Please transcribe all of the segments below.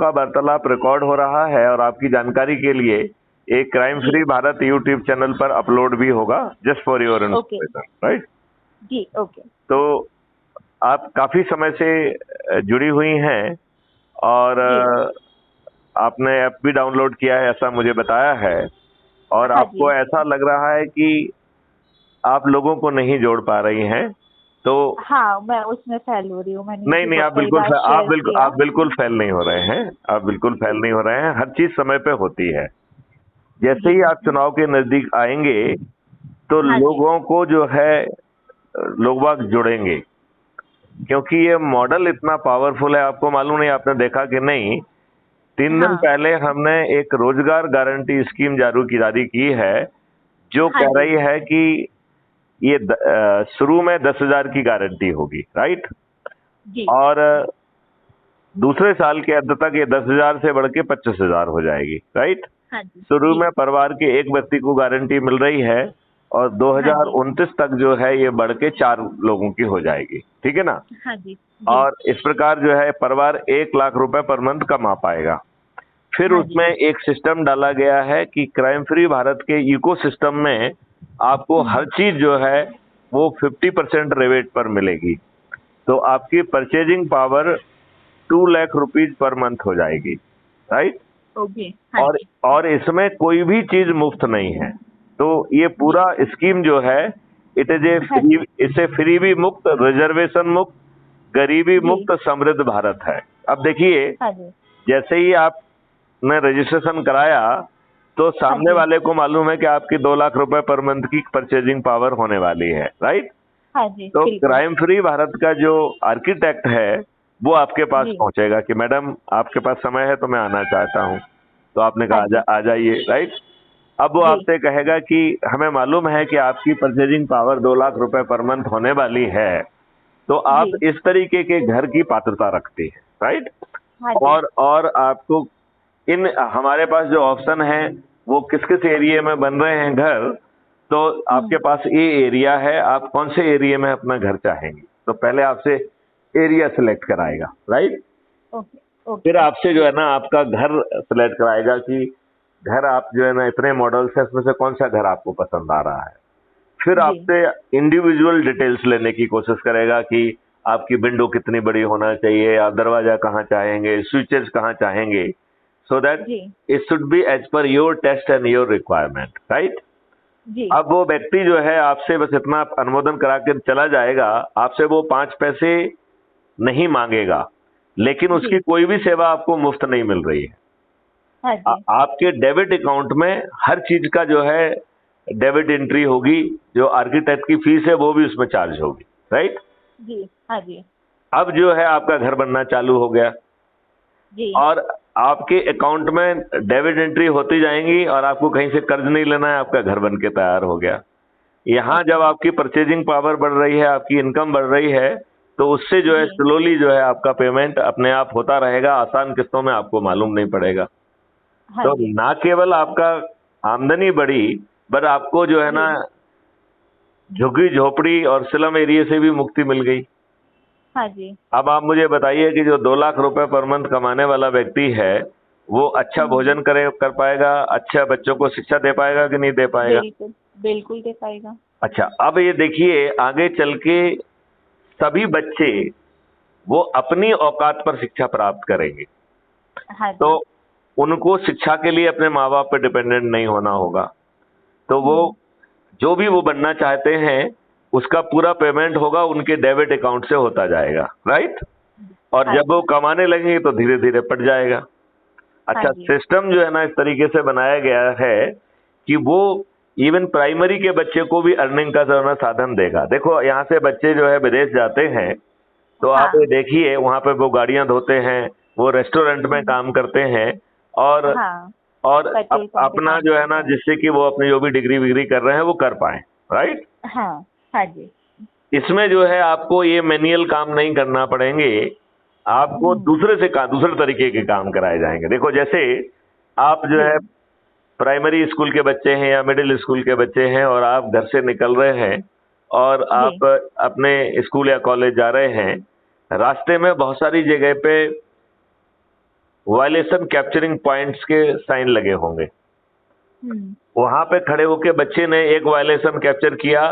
का वार्तालाप रिकॉर्ड हो रहा है और आपकी जानकारी के लिए एक क्राइम जी फ्री भारत यूट्यूब चैनल पर अपलोड भी होगा, just for your okay information, right. जी ओके तो आप काफी समय से जुड़ी हुई हैं और जी आपने ऐप भी डाउनलोड किया है ऐसा मुझे बताया है, और हाँ आपको जी ऐसा लग रहा है कि आप लोगों को नहीं जोड़ पा रही हैं। तो हाँ, मैं उसमें फेल हो रही हूँ, मैंने नहीं भी नहीं, कई बार शेयर किया। आप बिल्कुल फेल नहीं हो रहे हैं, आप बिल्कुल फेल जी नहीं हो रहे हैं। हर चीज समय पे होती है। जैसे जी ही आप चुनाव के नजदीक आएंगे तो हाँ जी लोगों को जो है लोग बाग जुड़ेंगे, क्योंकि ये मॉडल इतना पावरफुल है। आपको मालूम नहीं, आपने देखा कि नहीं, 3 दिन हाँ पहले हमने एक रोजगार गारंटी स्कीम जारी की है, जो हाँ कह जी रही है कि ये शुरू में 10,000 की गारंटी होगी, राइट। जी और दूसरे साल के अंत तक ये 10,000 से बढ़ के 25,000 हो जाएगी, राइट। हाँ जी शुरू जी में परिवार के एक व्यक्ति को गारंटी मिल रही है और हाँ जी 2029 तक जो है ये बढ़ के 4 लोगों की हो जाएगी, ठीक है ना। हाँ जी जी और इस प्रकार जो है परिवार 1 लाख रुपए पर मंथ कमा पाएगा। फिर हाँ जी उसमें एक सिस्टम डाला गया है कि क्राइम फ्री भारत के इकोसिस्टम में आपको हर चीज जो है वो 50% रिबेट पर मिलेगी। तो आपकी purchasing power 2 lakh rupees per month हो जाएगी, राइट। ओके हाँ और जी और इसमें कोई भी चीज मुफ्त नहीं है। तो ये जी पूरा स्कीम जो है, इट इज ए हाँ फ्री, जी इसे फ्रीबी मुक्त, रिजर्वेशन मुक्त, गरीबी जी मुक्त समृद्ध भारत है। अब देखिए, हाँ जी जैसे ही आपने रजिस्ट्रेशन कराया तो हाँ सामने जी वाले को मालूम है कि आपकी 2 लाख रुपए पर मंथ की परचेजिंग पावर होने वाली है, राइट। हाँ जी तो बिल्कुल क्राइम फ्री भारत का जो आर्किटेक्ट है वो आपके पास जी पहुंचेगा कि मैडम आपके पास समय है तो मैं आना चाहता हूं। तो आपने कहा हाँ जी आ जाइए, राइट। अब वो जी आपसे कहेगा कि हमें मालूम है कि आपकी परचेजिंग पावर 2 लाख रुपए पर मंथ होने वाली है, तो आप जी इस तरीके के घर की पात्रता रखती है, राइट। हाँ जी और आपको इन हमारे पास जो ऑप्शन है वो किस किस एरिया में बन रहे हैं घर, तो आपके पास ये एरिया है, आप कौन से एरिया में अपना घर चाहेंगे। तो पहले आपसे एरिया सिलेक्ट कराएगा, राइट। ओके फिर ओके आपसे जो है ना आपका घर सिलेक्ट कराएगा कि घर आप जो है ना इतने मॉडल्स है, उसमें से कौन सा घर आपको पसंद आ रहा है। फिर जी आपसे इंडिविजुअल डिटेल्स लेने की कोशिश करेगा कि आपकी विंडो कितनी बड़ी होना चाहिए, आप दरवाजा कहाँ चाहेंगे, स्विचेस कहाँ चाहेंगे, सो दैट जी it should be as per your taste and your requirement, right. जी अब वो व्यक्ति जो है आपसे बस इतना अनुमोदन करा के चला जाएगा, आपसे वो 5 पैसे नहीं मांगेगा, लेकिन जी उसकी कोई भी सेवा आपको मुफ्त नहीं मिल रही है। हाँ जी आपके डेबिट अकाउंट में हर चीज का जो है डेबिट एंट्री होगी, जो आर्किटेक्ट की फीस है वो भी उसमें चार्ज होगी, राइट। जी हाँ जी अब जो है आपका घर बनना चालू हो गया जी और आपके अकाउंट में डेबिट एंट्री होती जाएंगी और आपको कहीं से कर्ज नहीं लेना है, आपका घर बन के तैयार हो गया। यहाँ ओके जब आपकी परचेजिंग पावर बढ़ रही है, आपकी इनकम बढ़ रही है, तो उससे जो है जी स्लोली जो है आपका पेमेंट अपने आप होता रहेगा, आसान किस्तों में, आपको मालूम नहीं पड़ेगा। हाँ तो जी ना केवल आपका आमदनी बढ़ी, पर आपको जो है ना जी झुग्गी झोपड़ी और स्लम एरिया से भी मुक्ति मिल गई। हाँ जी अब आप मुझे बताइए कि जो 2 लाख रुपए पर मंथ कमाने वाला व्यक्ति है, वो अच्छा हम्म भोजन कर पाएगा, अच्छा बच्चों को शिक्षा दे पाएगा कि नहीं दे पाएगा। बिल्कुल बिल्कुल दे पाएगा अच्छा, अब ये देखिए आगे चल के सभी बच्चे वो अपनी औकात पर शिक्षा प्राप्त करेंगे, हाँ तो जी उनको शिक्षा के लिए अपने माँ बाप पर डिपेंडेंट नहीं होना होगा। तो वो जो भी वो बनना चाहते हैं उसका पूरा पेमेंट होगा उनके डेबिट अकाउंट से होता जाएगा, राइट। और हाँ जब वो जी कमाने लगेंगे तो धीरे धीरे पट जाएगा। हाँ अच्छा, जी सिस्टम जो है ना इस तरीके से बनाया गया है कि वो इवन प्राइमरी के बच्चे को भी अर्निंग का जो है ना साधन देगा। देखो यहाँ से बच्चे जो है विदेश जाते हैं, तो आप ये हाँ देखिए वहाँ पे वो गाड़ियां धोते हैं, वो रेस्टोरेंट में काम करते हैं, और हाँ पेट्रोल पंप पे अपना काम जो है ना करते हैं जिससे कि वो अपनी जो भी डिग्री विग्री कर रहे हैं वो कर पाए, राइट। हाँ हाँ जी इसमें जो है आपको ये मैनुअल काम नहीं करना पड़ेंगे, आपको दूसरे तरीके के काम कराए जाएंगे। देखो जैसे आप जो जी है प्राइमरी स्कूल के बच्चे हैं या मिडिल स्कूल के बच्चे हैं और आप घर से निकल रहे हैं और जी आप अपने स्कूल या कॉलेज जा रहे हैं, रास्ते में बहुत सारी जगह पे वायलेशन कैप्चरिंग पॉइंट्स के साइन लगे होंगे। वहां पे खड़े होके बच्चे ने एक वायलेशन कैप्चर किया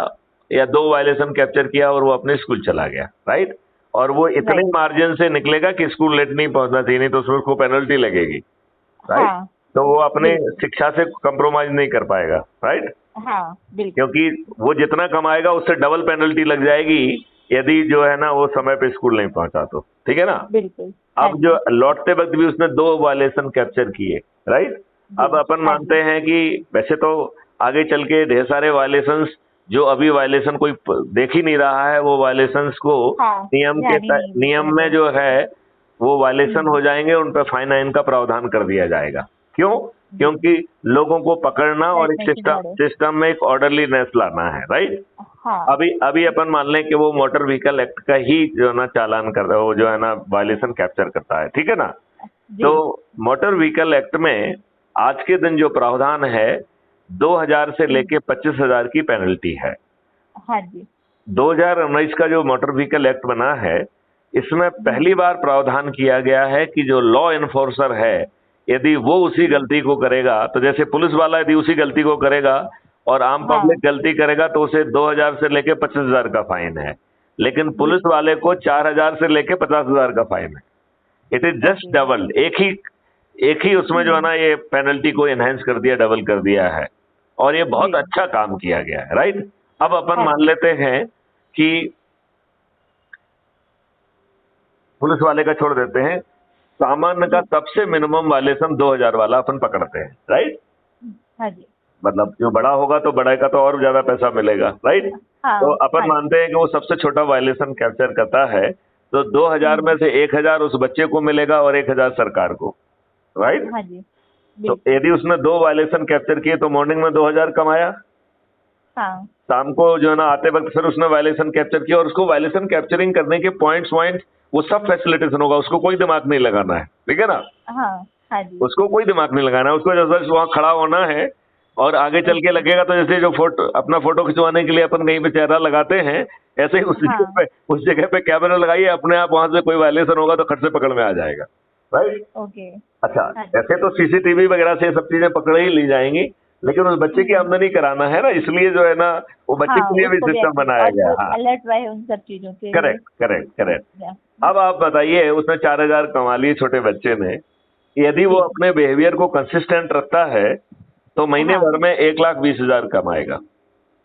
या 2 वायलेशन कैप्चर किया और वो अपने स्कूल चला गया, राइट। और वो इतने मार्जिन से निकलेगा कि स्कूल लेट नहीं पहुंचना चाहिए, नहीं तो उसको पेनल्टी लगेगी, राइट। हाँ, तो वो अपने शिक्षा से कंप्रोमाइज नहीं कर पाएगा, राइट। हाँ, बिल्कुल। क्योंकि वो जितना कमाएगा उससे डबल पेनल्टी लग जाएगी यदि जो है ना वो समय पे स्कूल नहीं पहुंचा तो, ठीक है ना। बिल्कुल। अब जो लौटते वक्त भी उसने 2 वायलेशन कैप्चर किए, राइट। अब अपन मानते हैं कि वैसे तो आगे चल के ढेर सारे वायलेशंस जो अभी वायलेशन कोई देख ही नहीं रहा है, वो वायलेशंस को नियम में जो है वो वायलेशन हो जाएंगे, उन पर फाइन आइन का प्रावधान कर दिया जाएगा। क्यों? क्योंकि लोगों को पकड़ना और एक सिस्टम में एक ऑर्डरलीनेस लाना है, राइट। अभी अपन मान लें कि वो मोटर व्हीकल एक्ट का ही जो है ना चालान करता है, वो जो है ना वायलेशन कैप्चर करता है, ठीक है ना। तो मोटर व्हीकल एक्ट में आज के दिन जो प्रावधान है 2000 से लेके 25,000 की पेनल्टी है। हाँ जी। 2019 का जो मोटर व्हीकल एक्ट बना है इसमें पहली बार प्रावधान किया गया है कि जो लॉ एनफोर्सर है यदि वो उसी गलती को करेगा, तो जैसे पुलिस वाला यदि उसी गलती को करेगा और आम पब्लिक गलती करेगा तो उसे 2000 से लेके 25,000 का फाइन है, लेकिन पुलिस वाले को 4000 से लेके 50,000 का फाइन है। इट इज जस्ट डबल, एक ही उसमें जो है ना ये पेनल्टी को एनहेंस कर दिया, डबल कर दिया है, और ये बहुत अच्छा काम किया गया है, राइट। अब अपन मान लेते हैं कि पुलिस वाले का छोड़ देते हैं, सामान्य का सबसे मिनिमम वायलेशन 2000 वाला अपन पकड़ते हैं, राइट। हाँ जी। मतलब जो बड़ा होगा तो बड़ा का तो और ज्यादा पैसा मिलेगा, राइट। तो अपन मानते हैं कि वो सबसे छोटा वायलेशन कैप्चर करता है, तो 2000 में से 1000 उस बच्चे को मिलेगा और 1000 सरकार को, राइट। हाँ जी। तो यदि उसने 2 वायलेशन कैप्चर किए तो मॉर्निंग में 2000 कमाया, शाम को जो है ना आते वक्त फिर उसने वायलेशन कैप्चर किया, और उसको वायलेशन कैप्चरिंग करने के पॉइंट्स वो सब फैसिलिटेशन होगा, उसको कोई दिमाग नहीं लगाना है, ठीक है ना। हाँ जी। उसको कोई दिमाग नहीं लगाना है, उसको जैसे वहां खड़ा होना है और आगे चल के लगेगा तो जैसे जो अपना फोटो खिंचवाने के लिए अपन कहीं पे चेहरा लगाते हैं, ऐसे ही उस जगह पे कैमरा लगाइए, अपने आप वहां से कोई वायलेशन होगा तो खट से पकड़ में आ जाएगा, राइट। ओके। अच्छा, ऐसे तो सीसीटीवी वगैरह से सब चीजें पकड़ ही ली जाएंगी, लेकिन उस बच्चे की आमदनी कराना है ना, इसलिए जो है ना वो बच्चे के लिए भी सिस्टम बनाया गया है। अलर्ट रहे उन सब चीजों के। Correct correct correct. अब आप बताइए, उसने 4000 कमा लिए छोटे बच्चे ने, यदि वो अपने बिहेवियर को कंसिस्टेंट रखता है तो महीने भर में 1,20,000 कमाएगा।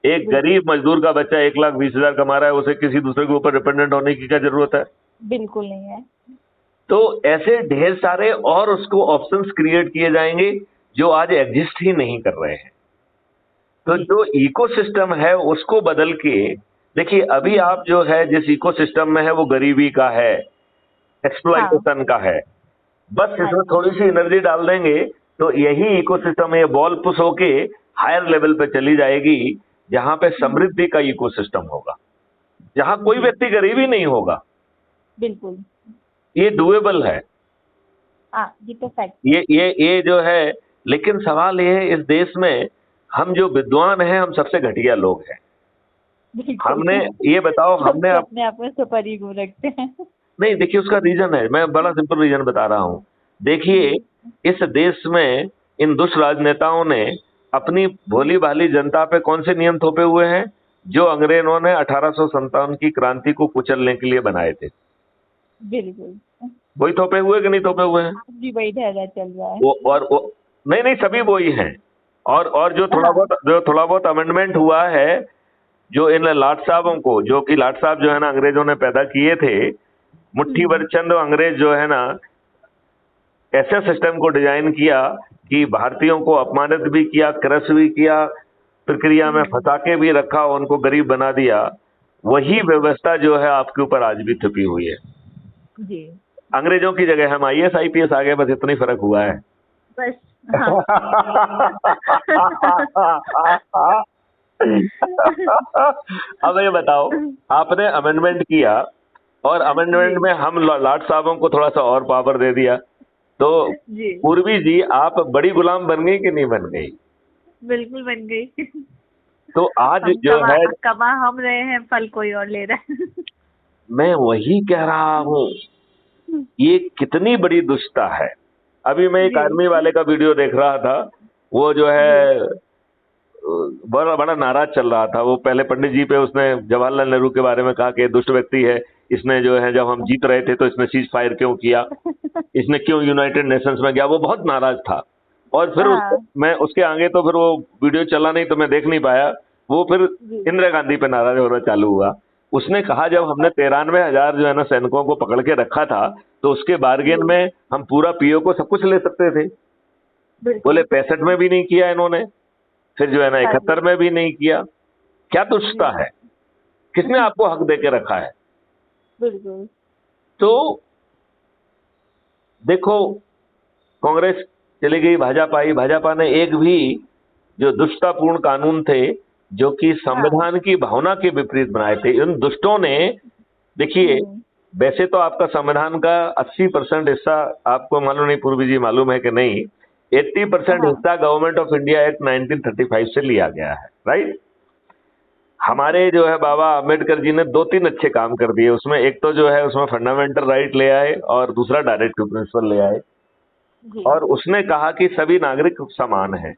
एक गरीब मजदूर का बच्चा 1,20,000 कमा रहा है, उसे किसी दूसरे के ऊपर डिपेंडेंट होने की क्या जरूरत है? बिल्कुल नहीं है। तो ऐसे ढेर सारे और उसको ऑप्शंस क्रिएट किए जाएंगे जो आज एग्जिस्ट ही नहीं कर रहे हैं। तो जो इकोसिस्टम है उसको बदल के देखिए, अभी आप जो है जिस इकोसिस्टम में है वो गरीबी का है, एक्सप्लॉइटेशन का है। बस इसमें थोड़ी सी एनर्जी डाल देंगे तो यही इकोसिस्टम ये बॉल पुश होके हायर लेवल पे चली जाएगी, जहां पे समृद्धि का इकोसिस्टम होगा, जहां कोई व्यक्ति गरीब ही नहीं होगा। बिल्कुल, ये डुएबल है। ये तो फैक्ट। ये जो है, लेकिन सवाल ये है, इस देश में हम जो विद्वान हैं हम सबसे घटिया लोग हैं। हमने ये बताओ, हमने अपने आप में सुपर ईगो रखते हैं। नहीं, देखिए उसका रीजन है, मैं बड़ा सिंपल रीजन बता रहा हूँ। देखिए, इस देश में इन दुष्ट राजनेताओं ने अपनी भोली भाली जनता पे कौन से नियम थोपे हुए हैं जो अंग्रेजों ने 1857 की क्रांति को कुचलने के लिए बनाए थे? बिल्कुल वही थोपे हुए कि नहीं थोपे हुए हैं? जी, वही धारा चल रहा है। नहीं सभी वही हैं। और जो थोड़ा बहुत अमेंडमेंट हुआ है, जो इन लाट साहबों को, जो कि लाट साहब जो है ना अंग्रेजों ने पैदा किए थे, मुट्ठी भर चंद अंग्रेज जो है ना ऐसे सिस्टम को डिजाइन किया कि भारतीयों को अपमानित भी किया, क्रश भी किया, प्रक्रिया में फंसा के भी रखा, उनको गरीब बना दिया। वही व्यवस्था जो है आपके ऊपर आज भी छुपी हुई है जी। अंग्रेजों की जगह हम IAS IPS आ गए, बस इतना ही फर्क हुआ है बस। अब ये बताओ, आपने अमेंडमेंट किया और अमेंडमेंट में हम लाट साहबों को थोड़ा सा और पावर दे दिया, तो पूर्वी जी आप बड़ी गुलाम बन गई कि नहीं बन गई? बिल्कुल बन गई। तो आज जो है कमा हम रहे हैं, फल कोई और ले रहा है। मैं वही कह रहा हूँ, ये कितनी बड़ी दुष्टता है। अभी मैं एक जी आर्मी वाले का वीडियो देख रहा था, वो जो है जी बड़ा बड़ा नाराज चल रहा था। वो पहले पंडित जी पे उसने जवाहरलाल नेहरू के बारे में कहा कि दुष्ट व्यक्ति है, इसने जो है जब हम जीत रहे थे तो इसने सीज फायर क्यों किया, इसने क्यों यूनाइटेड नेशंस में गया, वो बहुत नाराज था। और फिर हाँ मैं उसके आगे तो फिर वो वीडियो चला नहीं तो मैं देख नहीं पाया। वो फिर जी इंदिरा गांधी पे नाराज होना चालू हुआ। उसने कहा जब हमने 93,000 जो है ना सैनिकों को पकड़ के रखा था, तो उसके बार्गेन जी में हम पूरा पीओ को सब कुछ ले सकते थे। बोले बिल्कुल 65 में भी नहीं किया इन्होंने, फिर जो है ना हाँ जी 71 में भी नहीं किया। क्या तुच्छता जी है, किसने आपको हक दे के रखा है? बिल्कुल तो देखो, कांग्रेस चली गई, भाजपा आई। भाजपा ने एक भी जो दुष्टतापूर्ण कानून थे जो कि हाँ संविधान की भावना के विपरीत बनाए थे, इन दुष्टों ने, देखिए, हम्म, वैसे तो आपका संविधान का 80% हिस्सा, आपको मालूम नहीं पूर्वी जी मालूम है कि नहीं, 80% हाँ हिस्सा गवर्नमेंट ऑफ इंडिया एक्ट 1935 से लिया गया है, राइट। हमारे जो है बाबा अम्बेडकर जी ने 2-3 अच्छे काम कर दिए उसमें। एक तो जो है उसमें फंडामेंटल राइट ले आए और दूसरा डायरेक्टिव प्रिंसिपल ले आए। जी और उसने कहा कि सभी नागरिक समान हैं।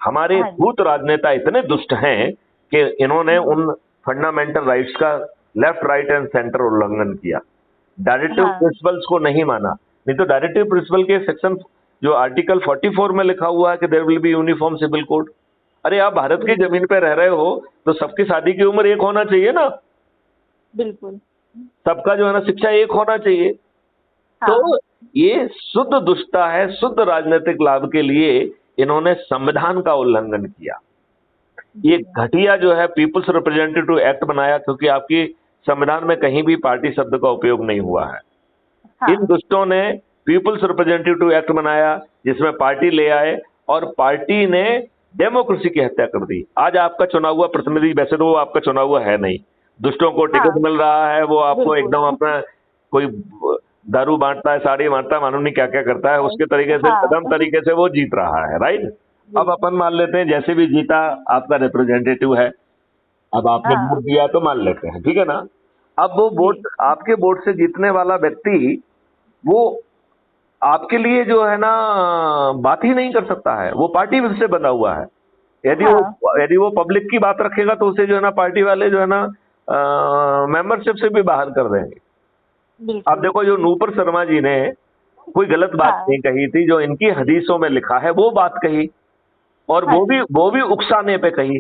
हमारे हाँ जी भूत राजनेता इतने दुष्ट हैं कि इन्होंने उन फंडामेंटल राइट्स का लेफ्ट राइट एंड सेंटर उल्लंघन किया, डायरेक्टिव हाँ प्रिंसिपल्स को नहीं माना। नहीं तो डायरेक्टिव प्रिंसिपल के सेक्शन जो आर्टिकल 44 में लिखा हुआ है कि there will be uniform civil code. अरे आप भारत की बिल्कुल जमीन पे रह रहे हो तो सबकी शादी की उम्र एक होना चाहिए ना, बिल्कुल सबका जो है ना शिक्षा एक होना चाहिए। हाँ तो ये शुद्ध दुष्टता है, शुद्ध राजनीतिक लाभ के लिए इन्होंने संविधान का उल्लंघन किया। ये जी घटिया जो है पीपुल्स रिप्रेजेंटेटिव एक्ट बनाया, क्योंकि आपकी संविधान में कहीं भी पार्टी शब्द का उपयोग नहीं हुआ है। इन हाँ दुष्टों ने पीपुल्स रिप्रेजेंटेटिव एक्ट बनाया जिसमें पार्टी ले आए, और पार्टी ने डेमोक्रेसी की हत्या कर दी। आज आपका चुना हुआ प्रतिनिधि, वैसे तो वो आपका चुना हुआ है नहीं, दुष्टों को टिकट हाँ मिल रहा है, वो आपको बिल्कुल एकदम अपना कोई दारू बांटता है, साड़ी बांटता है, मालूम नहीं क्या क्या करता है, उसके तरीके से हाँ कदम तरीके से वो जीत रहा है, राइट। अब बिल्कुल अपन मान लेते हैं जैसे भी जीता आपका रिप्रेजेंटेटिव है, अब आपने हाँ वोट दिया तो मान लेते हैं, ठीक है ना। अब वो जी वोट, आपके वोट से जीतने वाला व्यक्ति, वो आपके लिए जो है ना बात ही नहीं कर सकता है, वो पार्टी से बंधा हुआ है। हाँ यदि वो पब्लिक की बात रखेगा तो उसे जो है ना पार्टी वाले जो है ना मेंबरशिप से भी बाहर कर देंगे। अब बिल्कुल देखो, जो नूपुर शर्मा जी ने कोई गलत बात हाँ नहीं कही थी, जो इनकी हदीसों में लिखा है वो बात कही, और हाँ जी वो भी उकसाने पे कही।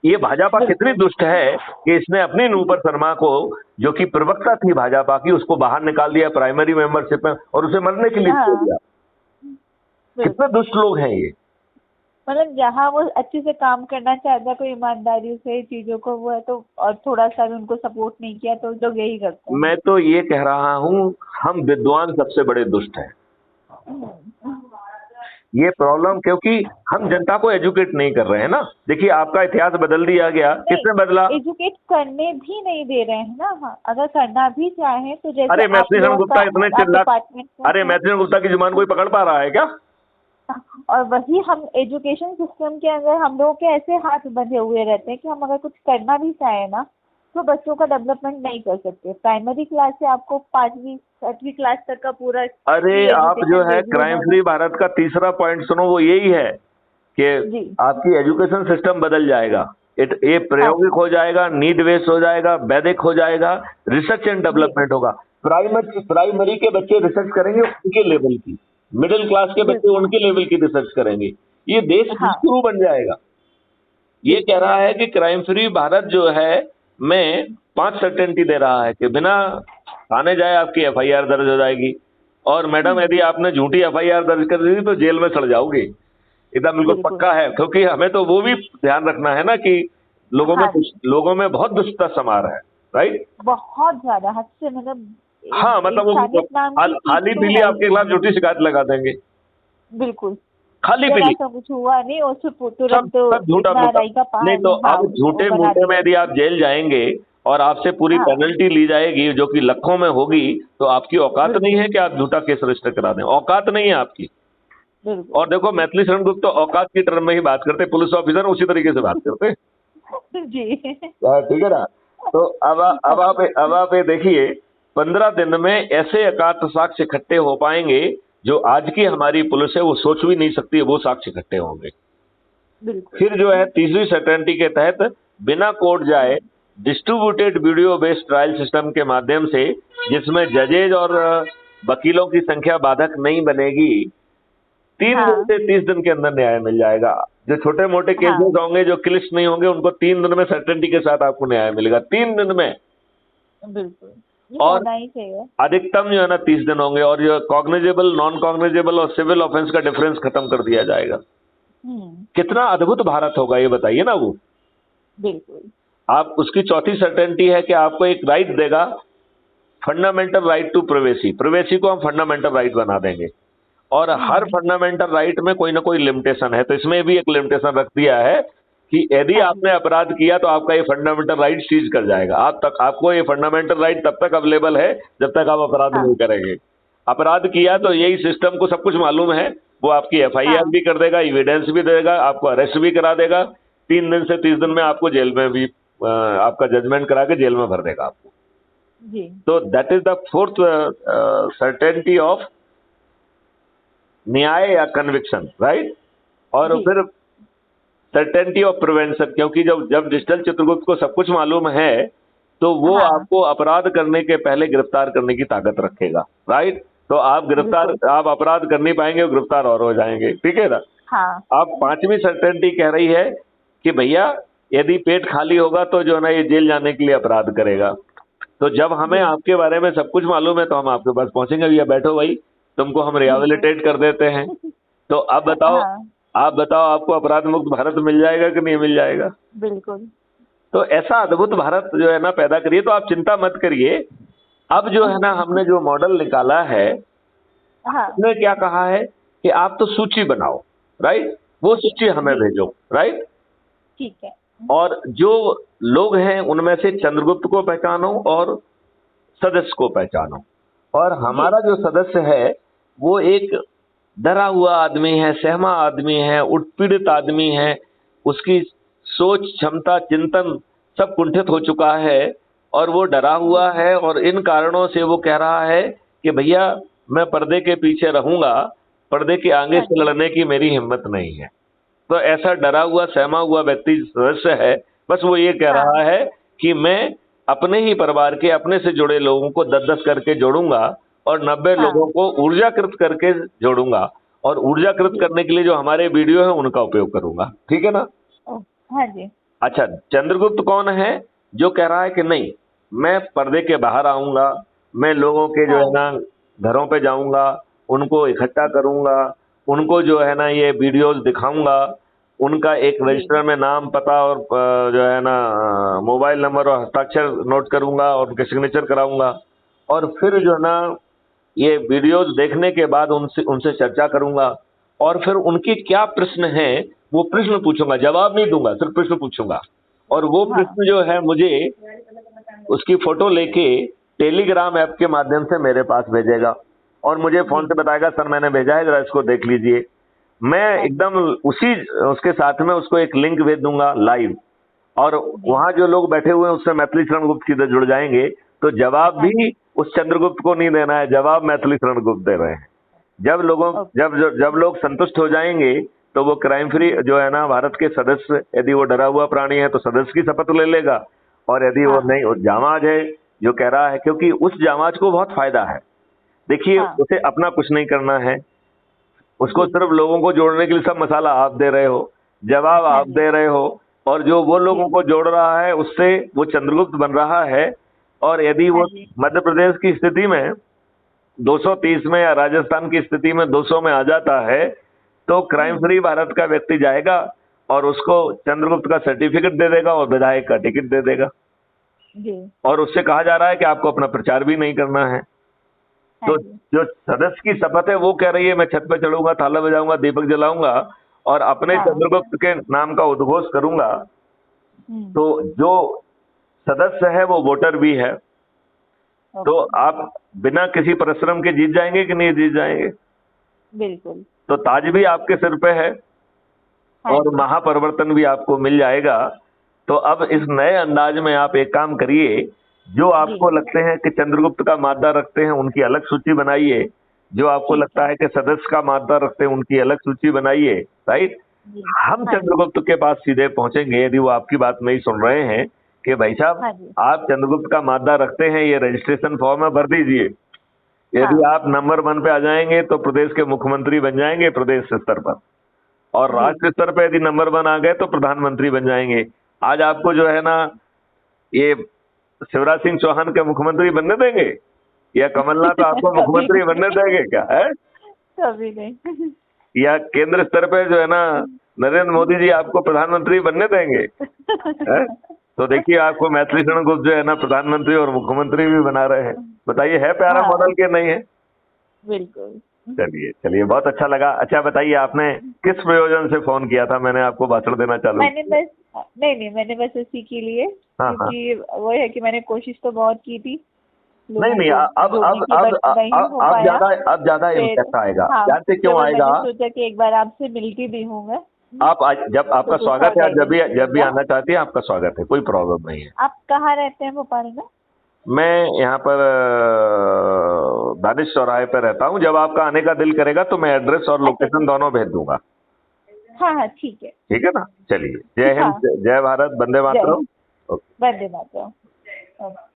ये भाजपा कितनी बिल्कुल दुष्ट है कि इसने अपनी नूपुर शर्मा को, जो कि प्रवक्ता थी भाजपा की, उसको बाहर निकाल दिया प्राइमरी मेंबरशिप में और उसे मरने के लिए छोड़ हाँ दिया। कितने बिल्कुल दुष्ट लोग हैं ये। मतलब जहाँ वो अच्छे से काम करना चाहता है, कोई ईमानदारी से चीजों को वो है तो, और थोड़ा सा भी उनको सपोर्ट नहीं किया तो लोग यही करते हैं। मैं तो ये कह रहा हूं, हम विद्वान सबसे बड़े दुष्ट हैं। ये प्रॉब्लम, क्योंकि हम जनता को एजुकेट नहीं कर रहे हैं ना। देखिए, आपका इतिहास बदल दिया गया, किसने बदला? नहीं एजुकेट करने भी नहीं दे रहे हैं ना। हाँ अगर करना भी चाहे तो जैसे अरे आप मैथिली लोगों का गुप्ता इतने आप चिल्ला, डिपार्टमेंट अरे में मैथिली गुप्ता की जुबान कोई पकड़ पा रहा है क्या? और वही हम एजुकेशन सिस्टम के अंदर हम लोगों के ऐसे हाथ बंधे हुए रहते हैं कि हम अगर कुछ करना भी चाहें ना तो बच्चों का डेवलपमेंट नहीं कर सकते। प्राइमरी क्लास से आपको 5वीं 6वीं क्लास तक का पूरा अरे फ्री आप जो एजुकेशन है दे दी क्राइम उन्होंने। फ्री भारत का तीसरा पॉइंट सुनो, वो यही है कि जी आपकी एजुकेशन सिस्टम बदल जाएगा। ये हाँ प्रायोगिक हो जाएगा, नीड बेस्ड हो जाएगा, वैदिक हो जाएगा, रिसर्च एंड जी डेवलपमेंट होगा। प्राइमरी के बच्चे रिसर्च करेंगे उनके लेवल की, मिडिल क्लास के बच्चे बिल्कुल उनके लेवल की रिसर्च करेंगे। ये देश हाँ गुरु बन जाएगा। ये कह बिल्कुल रहा है कि क्राइम फ्री भारत जो है, में 5 सर्टेनिटी दे रहा है कि बिना थाने जाए आपकी एफआईआर दर्ज हो जाएगी, और मैडम यदि आपने झूठी एफआईआर दर्ज कर दी तो जेल में सड़ जाओगे। एकदम बिल्कुल बिल्कुल पक्का है, क्योंकि हमें तो वो भी ध्यान रखना है ना कि हाँ जी लोगों में बहुत दुष्टता समा रहा है, राइट। बहुत ज्यादा हद से मतलब हाँ, मतलब वो इंसानियत नाम की चीज खाली तो पीली है ही आपके खिलाफ नहीं। झूठी शिकायत लगा देंगे, बिल्कुल खाली जरा पीली। सा कुछ हुआ नहीं और फिर सब तुरंत सब झूठा इतना मूठा। राई का नहीं तो पानी हाँ अब वो झूठे बना मूठे में दिया। यदि आप जेल जाएंगे और आपसे पूरी हाँ पेनल्टी ली जाएगी जो कि लाखों में होगी, तो आपकी औकात नहीं बिल्कुल है कि आप झूठा केस रजिस्टर करा दें। औकात नहीं है आपकी। बिल्कुल और देखो, मैथिली शरण गुप्त तो औकात की टर्म में ही बात करते, पुलिस ऑफिसर उसी तरीके से बात करते। जी ठीक है ना। तो अब आप ये देखिए, 15 दिन में ऐसे अकाट साक्ष्य इकट्ठे हो पाएंगे जो आज की हमारी पुलिस है वो सोच भी नहीं सकती है, वो साक्ष्य इकट्ठे होंगे। बिल्कुल। फिर जो है तीसरी सर्टेनिटी के तहत बिना कोर्ट जाए distributed video based trial system के माध्यम से, जिसमें जजेज और वकीलों की संख्या बाधक नहीं बनेगी, 3 दिन से 30 दिन के अंदर न्याय मिल जाएगा। जो छोटे मोटे केसेस होंगे, जो क्लिष्ट नहीं होंगे, उनको 3 दिन में सर्टेनिटी के साथ आपको न्याय मिलेगा, 3 दिन में। बिल्कुल, ये और होना ही चाहिए। अधिकतम जो है ना 30 दिन होंगे, और जो कॉग्निजेबल, नॉन कॉग्निजेबल और सिविल ऑफेंस का डिफरेंस खत्म कर दिया जाएगा। कितना अद्भुत भारत होगा ये बताइए ना। वो बिल्कुल। आप उसकी चौथी सर्टेनिटी है कि आपको एक राइट देगा, fundamental right to privacy. Privacy को हम फंडामेंटल राइट बना देंगे, और हर फंडामेंटल राइट में कोई ना कोई लिमिटेशन है। तो इसमें भी एक लिमिटेशन रख दिया है कि यदि आपने अपराध किया तो आपका ये फंडामेंटल राइट सीज कर जाएगा। आपको ये फंडामेंटल राइट तब तक अवेलेबल है जब तक आप अपराध नहीं करेंगे। अपराध किया तो यही सिस्टम को सब कुछ मालूम है, वो आपकी एफआईआर भी कर देगा, एविडेंस भी देगा, आपको अरेस्ट भी करा देगा, 3 दिन से 30 दिन में आपको जेल में भी आपका जजमेंट करा के जेल में भर देगा आपको। तो that is the fourth certainty of न्याय या कन्विक्शन, राइट। और फिर सर्टेनिटी ऑफ प्रिवेंशन, क्योंकि जब डिजिटल चित्रगुप्त को सब कुछ मालूम है तो वो आपको अपराध करने के पहले गिरफ्तार करने की ताकत रखेगा, राइट। तो आप अपराध कर नहीं पाएंगे, गिरफ्तार और हो जाएंगे, ठीक है ना। आप पांचवी सर्टेनिटी कह रही है कि भैया यदि पेट खाली होगा तो जो है ना ये जेल जाने के लिए अपराध करेगा। तो जब हमें आपके बारे में सब कुछ मालूम है तो हम आपके पास पहुंचेंगे, भैया बैठो भाई, तुमको हम रिहेबिलिटेट कर देते हैं। तो अब बताओ, आप बताओ, आपको अपराध मुक्त भारत मिल जाएगा कि नहीं मिल जाएगा। बिल्कुल। तो ऐसा अद्भुत भारत जो है ना पैदा करिए। तो आप चिंता मत करिए। अब जो है ना हमने जो मॉडल निकाला है, उसने क्या कहा है कि आप तो सूची बनाओ, राइट, वो सूची हमें भेजो, राइट, ठीक है। और जो लोग हैं उनमें से चंद्रगुप्त को पहचानो और सदस्य को पहचानो। और हमारा जो सदस्य है वो एक डरा हुआ आदमी है, सहमा आदमी है, उत्पीड़ित आदमी है, उसकी सोच क्षमता चिंतन सब कुंठित हो चुका है, और वो डरा हुआ है, और इन कारणों से वो कह रहा है कि भैया मैं पर्दे के पीछे रहूंगा, पर्दे के आगे से लड़ने की मेरी हिम्मत नहीं है। तो ऐसा डरा हुआ सहमा हुआ व्यक्ति सदस्य है, बस वो ये कह रहा है कि मैं अपने ही परिवार के अपने से जुड़े लोगों को 10-10 करके जोड़ूंगा और 90 लोगों को ऊर्जाकृत करके जोड़ूंगा, और ऊर्जाकृत करने के लिए जो हमारे वीडियो है उनका उपयोग करूंगा, ठीक है ना। हाँ जी। अच्छा, चंद्रगुप्त कौन है जो कह रहा है कि नहीं, मैं पर्दे के बाहर आऊंगा, मैं लोगों के जो है ना घरों पे जाऊंगा, उनको इकट्ठा करूंगा, उनको जो है ना ये वीडियोस दिखाऊंगा, उनका एक रजिस्टर में नाम पता और जो है ना मोबाइल नंबर और हस्ताक्षर नोट करूंगा और उनके सिग्नेचर कराऊंगा, और फिर जो है ना ये वीडियोस देखने के बाद उनसे चर्चा करूंगा, और फिर उनके क्या प्रश्न हैं वो प्रश्न पूछूंगा, जवाब नहीं दूंगा, सिर्फ प्रश्न पूछूंगा, और वो प्रश्न जो है मुझे उसकी फोटो लेके टेलीग्राम ऐप के माध्यम से मेरे पास भेजेगा, और मुझे फोन से बताएगा सर मैंने भेजा है, जरा इसको देख लीजिए। मैं एकदम उसके साथ में उसको एक लिंक भेज दूंगा लाइव, और वहां जो लोग बैठे हुए हैं उससे मैथिली शरण गुप्त सीधे जुड़ जाएंगे। तो जवाब भी उस चंद्रगुप्त को नहीं देना है, जवाब मैथिली शरण गुप्त दे रहे हैं। जब लोग संतुष्ट हो जाएंगे तो वो क्राइम फ्री जो है ना भारत के सदस्य, यदि वो डरा हुआ प्राणी है तो सदस्य की शपथ ले लेगा, और यदि वो नहीं, वो जामाज है जो कह रहा है, क्योंकि उस जामाज को बहुत फायदा है। देखिए उसे अपना कुछ नहीं करना है, उसको सिर्फ लोगों को जोड़ने के लिए सब मसाला आप दे रहे हो, जवाब आप दे रहे हो, और जो वो लोगों को जोड़ रहा है उससे वो चंद्रगुप्त बन रहा है। और यदि वो मध्य प्रदेश की स्थिति में 230 में या राजस्थान की स्थिति में 200 में आ जाता है तो क्राइम फ्री भारत का व्यक्ति जाएगा और उसको चंद्रगुप्त का सर्टिफिकेट दे देगा और विधायक का टिकट दे देगा, और उससे कहा जा रहा है कि आपको अपना प्रचार भी नहीं करना है। तो जो सदस्य की शपथ है वो कह रही है मैं छत पे चढ़ूंगा, थाला बजाऊंगा, दीपक जलाऊंगा और अपने चंद्रगुप्त के नाम का उद्घोष करूंगा। तो जो सदस्य है वो वोटर भी है। तो आप बिना किसी परिश्रम के जीत जाएंगे कि नहीं जीत जाएंगे? बिल्कुल। तो ताज भी आपके सिर पे है और महापरिवर्तन भी आपको मिल जाएगा। तो अब इस नए अंदाज में आप एक काम करिए, जो आपको लगते हैं कि चंद्रगुप्त का मादा रखते हैं उनकी अलग सूची बनाइए, जो आपको ठीक लगता है है कि सदस्य का मादा रखते हैं उनकी अलग सूची बनाइए, राइट। जी। हम हाँ जी। चंद्रगुप्त के पास सीधे पहुंचेंगे यदि वो आपकी बात नहीं सुन रहे हैं कि भाई साहब हाँ जी। आप चंद्रगुप्त का मादा रखते हैं, ये रजिस्ट्रेशन फॉर्म है, भर दीजिए। यदि हाँ आप नंबर 1 पे आ जाएंगे तो प्रदेश के मुख्यमंत्री बन जाएंगे प्रदेश स्तर पर, और जी। राष्ट्र स्तर पर यदि नंबर 1 आ गए तो प्रधानमंत्री बन जाएंगे। आज आपको जो है ना ये शिवराज सिंह चौहान के मुख्यमंत्री बनने देंगे, या कमलनाथ आपको कभी मुख्यमंत्री बनने नहीं, देंगे क्या है? कभी नहीं। या केंद्र स्तर पे जो है ना नरेंद्र मोदी जी आपको प्रधानमंत्री बनने देंगे है? तो देखिए आपको मैथिली शरण गुप्त जो है ना प्रधानमंत्री और मुख्यमंत्री भी बना रहे हैं। बताइए है प्यारा हाँ मॉडल के नहीं है? बिल्कुल। चलिए चलिए, बहुत अच्छा लगा। अच्छा बताइए आपने किस प्रयोजन से फोन किया था? मैंने आपको भाषण देना चालू मैंने किया। बस नहीं मैंने बस इसी के लिए, हाँ हाँ। क्योंकि वो है कि मैंने कोशिश तो बहुत की थी नहीं लोगों नहीं, को अब जोड़ने अब की, अब बट नहीं हो अब पाया। ज्यादा अब ज्यादा फिर इम्पैक्ट आएगा। हाँ, जानते क्यों फिर आएगा? मैंने सोचा कि एक बार आपसे मिलती भी हूँ मैं, आप आज जब आपका तो कुछ स्वागत और है, जब गाइडेंस भी मिलेगा। आना चाहती है आपका स्वागत है, कोई प्रॉब्लम नहीं है। आप कहाँ रहते हैं भोपाल में? मैं यहाँ पर दानिश चौराहे पर रहता हूँ। जब आपका आने का दिल करेगा तो मैं एड्रेस और अच्छा लोकेशन अच्छा। दोनों भेज दूंगा। हाँ हाँ ठीक है। ठीक है ना? चलिए, जय हिंद, हाँ जय भारत, वंदे जय मातरम। हिंद, वंदे मातरम।